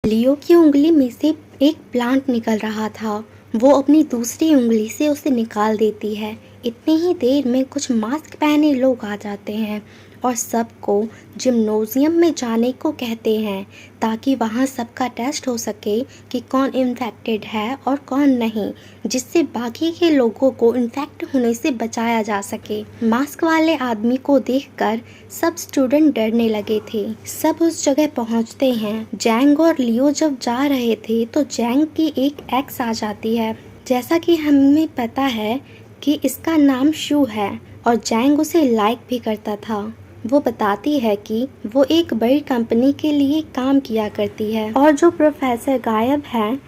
लियो की उंगली में से एक प्लांट निकल रहा था। वो अपनी दूसरी उंगली से उसे निकाल देती है। इतनी ही देर में कुछ मास्क पहने लोग आ जाते हैं और सबको जिम्नोजियम में जाने को कहते हैं ताकि वहाँ सबका टेस्ट हो सके कि कौन इन्फेक्टेड है और कौन नहीं, जिससे बाकी के लोगों को इन्फेक्ट होने से बचाया जा सके। मास्क वाले आदमी को देखकर सब स्टूडेंट डरने लगे थे। सब उस जगह पहुँचते हैं। जैंग और लियो जब जा रहे थे तो जैंग की एक एक्स आ जाती है। जैसा कि हमें पता है कि इसका नाम शू है और जैंग उसे लाइक भी करता था। वो बताती है कि वो एक बड़ी कंपनी के लिए काम किया करती है और जो प्रोफेसर गायब है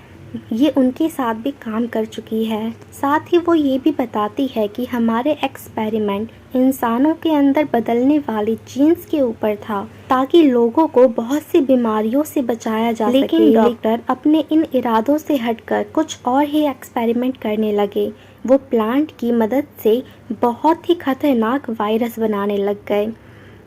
ये उनके साथ भी काम कर चुकी है। साथ ही वो ये भी बताती है कि हमारे एक्सपेरिमेंट इंसानों के अंदर बदलने वाली जीन्स के ऊपर था ताकि लोगों को बहुत सी बीमारियों से बचाया जा सके। लेकिन डॉक्टर अपने इन इरादों से हटकर कुछ और ही एक्सपेरिमेंट करने लगे। वो प्लांट की मदद से बहुत ही खतरनाक वायरस बनाने लग गए।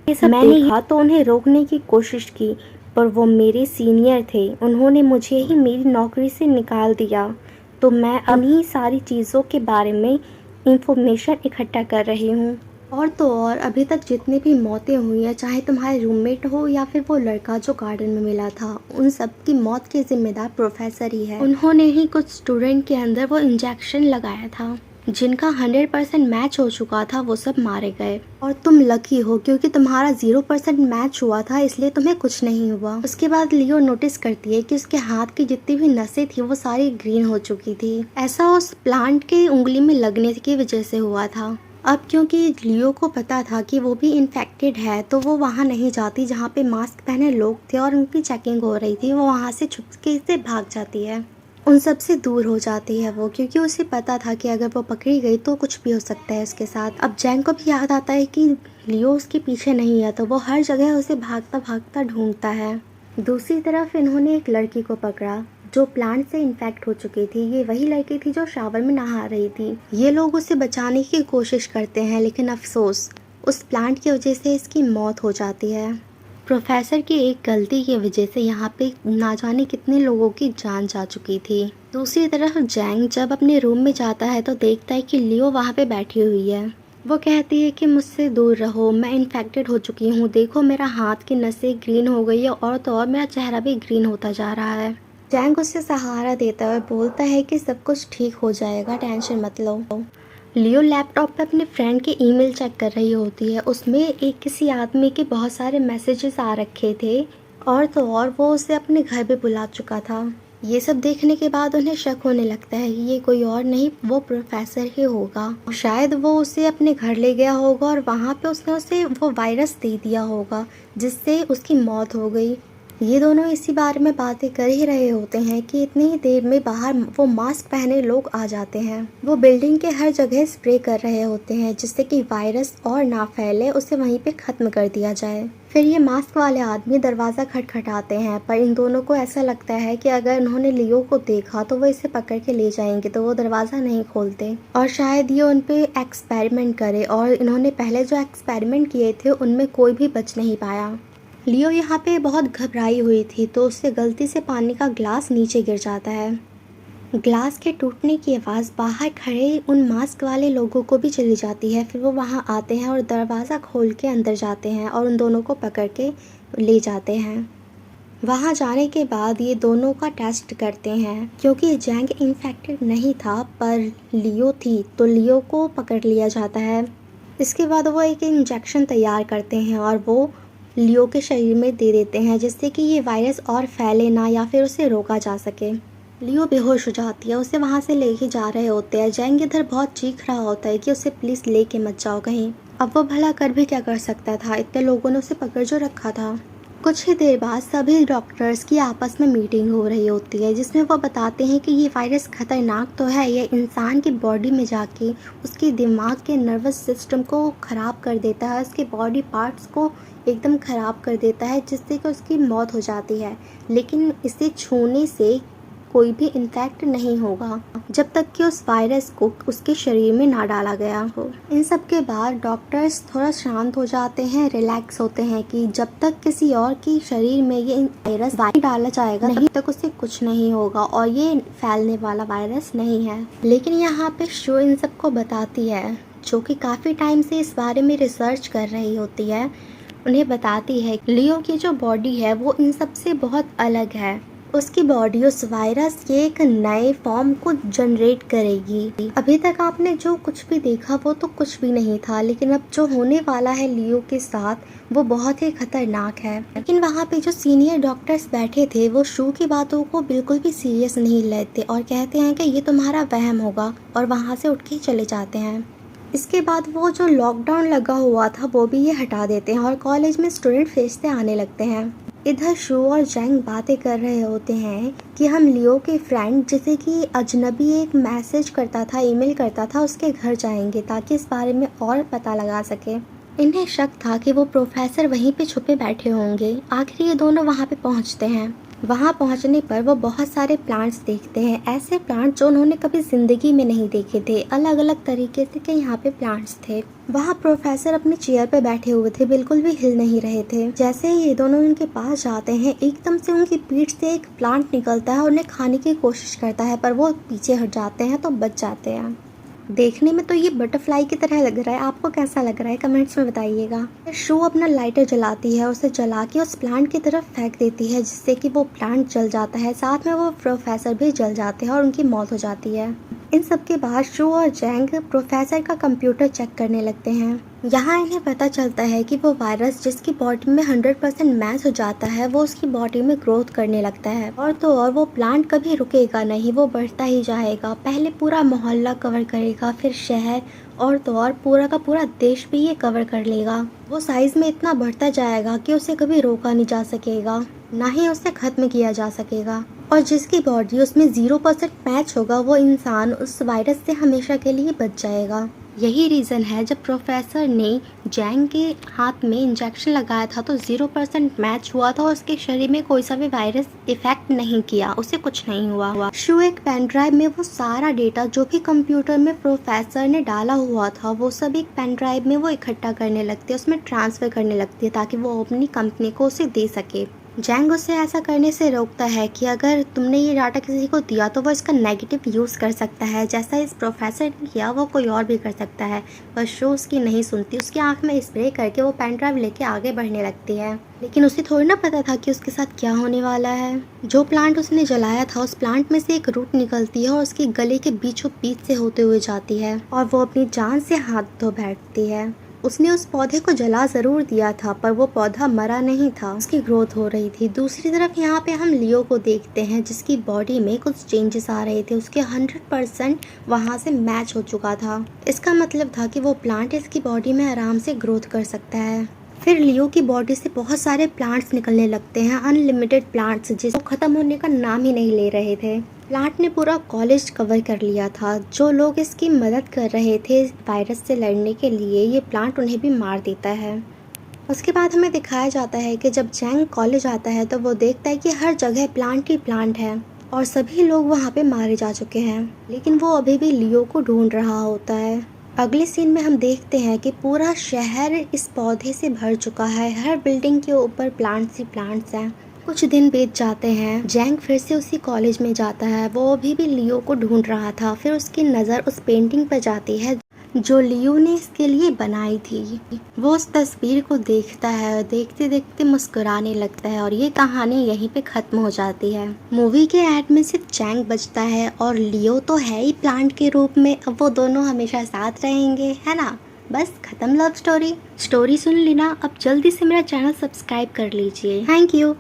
ये सब मैंने देखा तो उन्हें रोकने की कोशिश की, पर वो मेरे सीनियर थे। उन्होंने मुझे ही मेरी नौकरी से निकाल दिया। तो मैं इन्हीं सारी चीज़ों के बारे में इंफॉर्मेशन इकट्ठा कर रही हूँ। और तो और अभी तक जितनी भी मौतें हुई हैं, चाहे तुम्हारे रूममेट हो या फिर वो लड़का जो गार्डन में मिला था, उन सब की मौत के जिम्मेदार प्रोफेसर ही है। उन्होंने ही कुछ स्टूडेंट के अंदर वो इंजेक्शन लगाया था जिनका 100% मैच हो चुका था। वो सब मारे गए और तुम लकी हो क्योंकि तुम्हारा 0% मैच हुआ था, इसलिए तुम्हें कुछ नहीं हुआ। उसके बाद लियो नोटिस करती है कि उसके हाथ की जितनी भी नसें थी वो सारी ग्रीन हो चुकी थी। ऐसा उस प्लांट के उंगली में लगने की वजह से हुआ था। अब क्योंकि लियो को पता था कि वो भी इन्फेक्टेड है तो वो वहाँ नहीं जाती जहाँ पे मास्क पहने लोग थे और उनकी चेकिंग हो रही थी। वो वहाँ से चुपके से भाग जाती है, उन सब से दूर हो जाती है वो, क्योंकि उसे पता था कि अगर वो पकड़ी गई तो कुछ भी हो सकता है उसके साथ। अब जैंग को भी याद आता है कि लियो उसके पीछे नहीं है, तो वो हर जगह उसे भागता भागता ढूंढता है। दूसरी तरफ इन्होंने एक लड़की को पकड़ा जो प्लांट से इन्फेक्ट हो चुकी थी। ये वही लड़की थी जो शावर में नहा रही थी। ये लोग उसे बचाने की कोशिश करते हैं, लेकिन अफसोस उस प्लांट की वजह से इसकी मौत हो जाती है। प्रोफेसर की एक गलती की वजह से यहाँ पे ना जाने कितने लोगों की जान जा चुकी थी। दूसरी तरफ जैंग जब अपने रूम में जाता है तो देखता है कि लियो वहाँ पे बैठी हुई है। वो कहती है कि मुझसे दूर रहो, मैं इन्फेक्टेड हो चुकी हूँ, देखो मेरा हाथ की नसें ग्रीन हो गई है और तो और मेरा चेहरा भी ग्रीन होता जा रहा है। जैंग उसे सहारा देता हुआ बोलता है कि सब कुछ ठीक हो जाएगा, टेंशन मत लो। लियो लैपटॉप पे अपने फ्रेंड के ईमेल चेक कर रही होती है। उसमें एक किसी आदमी के बहुत सारे मैसेजेस आ रखे थे और तो और वो उसे अपने घर पे बुला चुका था। ये सब देखने के बाद उन्हें शक होने लगता है कि ये कोई और नहीं, वो प्रोफेसर ही होगा। शायद वो उसे अपने घर ले गया होगा और वहाँ पे उसने उसे वो वायरस दे दिया होगा जिससे उसकी मौत हो गई। ये दोनों इसी बारे में बातें कर ही रहे होते हैं कि इतनी ही देर में बाहर वो मास्क पहने लोग आ जाते हैं। वो बिल्डिंग के हर जगह स्प्रे कर रहे होते हैं जिससे कि वायरस और ना फैले, उसे वहीं पे ख़त्म कर दिया जाए। फिर ये मास्क वाले आदमी दरवाज़ा खटखटाते हैं, पर इन दोनों को ऐसा लगता है कि अगर उन्होंने लियो को देखा तो वो इसे पकड़ के ले जाएंगे, तो वो दरवाज़ा नहीं खोलते और शायद ये उन पे एक्सपेरिमेंट करे। और इन्होंने पहले जो एक्सपेरिमेंट किए थे उनमें कोई भी बच नहीं पाया। लियो यहाँ पे बहुत घबराई हुई थी तो उससे गलती से पानी का ग्लास नीचे गिर जाता है। ग्लास के टूटने की आवाज़ बाहर खड़े उन मास्क वाले लोगों को भी चली जाती है। फिर वो वहाँ आते हैं और दरवाज़ा खोल के अंदर जाते हैं और उन दोनों को पकड़ के ले जाते हैं। वहाँ जाने के बाद ये दोनों का टेस्ट करते हैं क्योंकि जैंग इन्फेक्टेड नहीं था पर लियो थी, तो लियो को पकड़ लिया जाता है। इसके बाद वो एक इंजेक्शन तैयार करते हैं और वो लियो के शरीर में दे देते हैं जिससे कि ये वायरस और फैले ना या फिर उसे रोका जा सके। लियो बेहोश हो जाती है, उसे वहाँ से लेके जा रहे होते हैं। जैंग इधर बहुत चीख रहा होता है कि उसे प्लीज़ लेके मत जाओ कहीं। अब वो भला कर भी क्या कर सकता था, इतने लोगों ने उसे पकड़ जो रखा था। कुछ ही देर बाद सभी डॉक्टर्स की आपस में मीटिंग हो रही होती है जिसमें वो बताते हैं कि ये वायरस खतरनाक तो है, ये इंसान की बॉडी में जाके उसके दिमाग के नर्वस सिस्टम को ख़राब कर देता है, उसके बॉडी पार्ट्स को एकदम ख़राब कर देता है जिससे कि उसकी मौत हो जाती है। लेकिन इसे छूने से कोई भी इन्फेक्ट नहीं होगा जब तक कि उस वायरस को उसके शरीर में ना डाला गया हो। इन सब के बाद डॉक्टर्स थोड़ा शांत हो जाते हैं, रिलैक्स होते हैं कि जब तक किसी और के शरीर में ये वायरस नहीं डाला जाएगा तब तक उसे कुछ नहीं होगा और ये फैलने वाला वायरस नहीं है। लेकिन यहाँ पे शो इन सबको बताती है, जो कि काफ़ी टाइम से इस बारे में रिसर्च कर रही होती है, उन्हें बताती है लियो की जो बॉडी है वो इन सब से बहुत अलग है। उसकी बॉडी उस वायरस के एक नए फॉर्म को जनरेट करेगी। अभी तक आपने जो कुछ भी देखा वो तो कुछ भी नहीं था, लेकिन अब जो होने वाला है लियो के साथ वो बहुत ही खतरनाक है। लेकिन वहाँ पे जो सीनियर डॉक्टर्स बैठे थे वो शू की बातों को बिल्कुल भी सीरियस नहीं लेते और कहते हैं कि ये तुम्हारा वहम होगा, और वहाँ से उठ के चले जाते हैं। इसके बाद वो जो लॉकडाउन लगा हुआ था वो भी ये हटा देते हैं और कॉलेज में स्टूडेंट फेस से आने लगते हैं। इधर शू और जैंग बातें कर रहे होते हैं कि हम लियो के फ्रेंड, जैसे कि अजनबी एक मैसेज करता था, ईमेल करता था, उसके घर जाएंगे ताकि इस बारे में और पता लगा सके। इन्हें शक था कि वो प्रोफेसर वहीं पे छुपे बैठे होंगे। आखिर ये दोनों वहाँ पे पहुँचते हैं। वहाँ पहुँचने पर वो बहुत सारे प्लांट्स देखते हैं, ऐसे प्लांट जो उन्होंने कभी ज़िंदगी में नहीं देखे थे। अलग अलग तरीके से के यहाँ पे प्लांट्स थे। वहाँ प्रोफेसर अपनी चेयर पे बैठे हुए थे, बिल्कुल भी हिल नहीं रहे थे। जैसे ही ये दोनों उनके पास जाते हैं, एकदम से उनकी पीठ से एक प्लांट निकलता है और उन्हें खाने की कोशिश करता है, पर वो पीछे हट जाते हैं तो बच जाते हैं। देखने में तो ये बटरफ्लाई की तरह लग रहा है, आपको कैसा लग रहा है कमेंट्स में बताइएगा। शो अपना लाइटर जलाती है, उसे जला के उस प्लांट की तरफ फेंक देती है, जिससे कि वो प्लांट जल जाता है। साथ में वो प्रोफेसर भी जल जाते हैं और उनकी मौत हो जाती है। इन सब के बाद शो और जैंग प्रोफेसर का कंप्यूटर चेक करने लगते हैं। यहाँ इन्हें पता चलता है कि वो वायरस जिसकी बॉडी में 100% मैच हो जाता है वो उसकी बॉडी में ग्रोथ करने लगता है। और तो और वो प्लांट कभी रुकेगा नहीं, वो बढ़ता ही जाएगा। पहले पूरा मोहल्ला कवर करेगा, फिर शहर, और तो और पूरा का पूरा देश भी ये कवर कर लेगा। वो साइज में इतना बढ़ता जाएगा कि उसे कभी रोका नहीं जा सकेगा, ना ही उसे खत्म किया जा सकेगा। और जिसकी बॉडी उसमें 0% मैच होगा वो इंसान उस वायरस से हमेशा के लिए बच जाएगा। यही रीज़न है जब प्रोफेसर ने जैंग के हाथ में इंजेक्शन लगाया था तो 0% मैच हुआ था और उसके शरीर में कोई सा भी वायरस इफेक्ट नहीं किया, उसे कुछ नहीं हुआ। शू एक पेन ड्राइव में वो सारा डेटा जो भी कंप्यूटर में प्रोफेसर ने डाला हुआ था वो सब एक पेन ड्राइव में वो इकट्ठा करने लगती है, उसमें ट्रांसफ़र करने लगती है ताकि वो अपनी कंपनी को उसे दे सके। जैंग उसे ऐसा करने से रोकता है कि अगर तुमने ये डाटा किसी को दिया तो वो इसका नेगेटिव यूज़ कर सकता है, जैसा इस प्रोफेसर ने किया वो कोई और भी कर सकता है। पर शो उसकी नहीं सुनती, उसकी आंख में स्प्रे करके वो पेन ड्राइव लेके आगे बढ़ने लगती है। लेकिन उसे थोड़ी ना पता था कि उसके साथ क्या होने वाला है। जो प्लांट उसने जलाया था उस प्लांट में से एक रूट निकलती है और उसके गले के बीचों बीच से होते हुए जाती है और वो अपनी जान से हाथ धो बैठती है। उसने उस पौधे को जला ज़रूर दिया था पर वो पौधा मरा नहीं था, उसकी ग्रोथ हो रही थी। दूसरी तरफ यहाँ पे हम लियो को देखते हैं जिसकी बॉडी में कुछ चेंजेस आ रहे थे, उसके 100% वहाँ से मैच हो चुका था। इसका मतलब था कि वो प्लांट इसकी बॉडी में आराम से ग्रोथ कर सकता है। फिर लियो की बॉडी से बहुत सारे प्लांट्स निकलने लगते हैं, अनलिमिटेड प्लांट्स जिसको ख़त्म होने का नाम ही नहीं ले रहे थे। प्लांट ने पूरा कॉलेज कवर कर लिया था। जो लोग इसकी मदद कर रहे थे वायरस से लड़ने के लिए, ये प्लांट उन्हें भी मार देता है। उसके बाद हमें दिखाया जाता है कि जब जैंग कॉलेज आता है तो वो देखता है कि हर जगह प्लांट ही प्लांट है और सभी लोग वहाँ पे मारे जा चुके हैं, लेकिन वो अभी भी लियो को ढूंढ रहा होता है। अगले सीन में हम देखते हैं कि पूरा शहर इस पौधे से भर चुका है, हर बिल्डिंग के ऊपर प्लांट्स ही प्लांट्स हैं। कुछ दिन बीत जाते हैं, जैंग फिर से उसी कॉलेज में जाता है। वो अभी भी लियो को ढूंढ रहा था। फिर उसकी नज़र उस पेंटिंग पर जाती है जो लियो ने इसके लिए बनाई थी। वो उस तस्वीर को देखता है, देखते देखते मुस्कुराने लगता है और ये कहानी यहीं पे ख़त्म हो जाती है। मूवी के एड में सिर्फ जैंग बचता है और लियो तो है ही प्लांट के रूप में। अब वो दोनों हमेशा साथ रहेंगे, है ना। बस खत्म लव स्टोरी। सुन ली ना, अब जल्दी से मेरा चैनल सब्सक्राइब कर लीजिए। Thank you.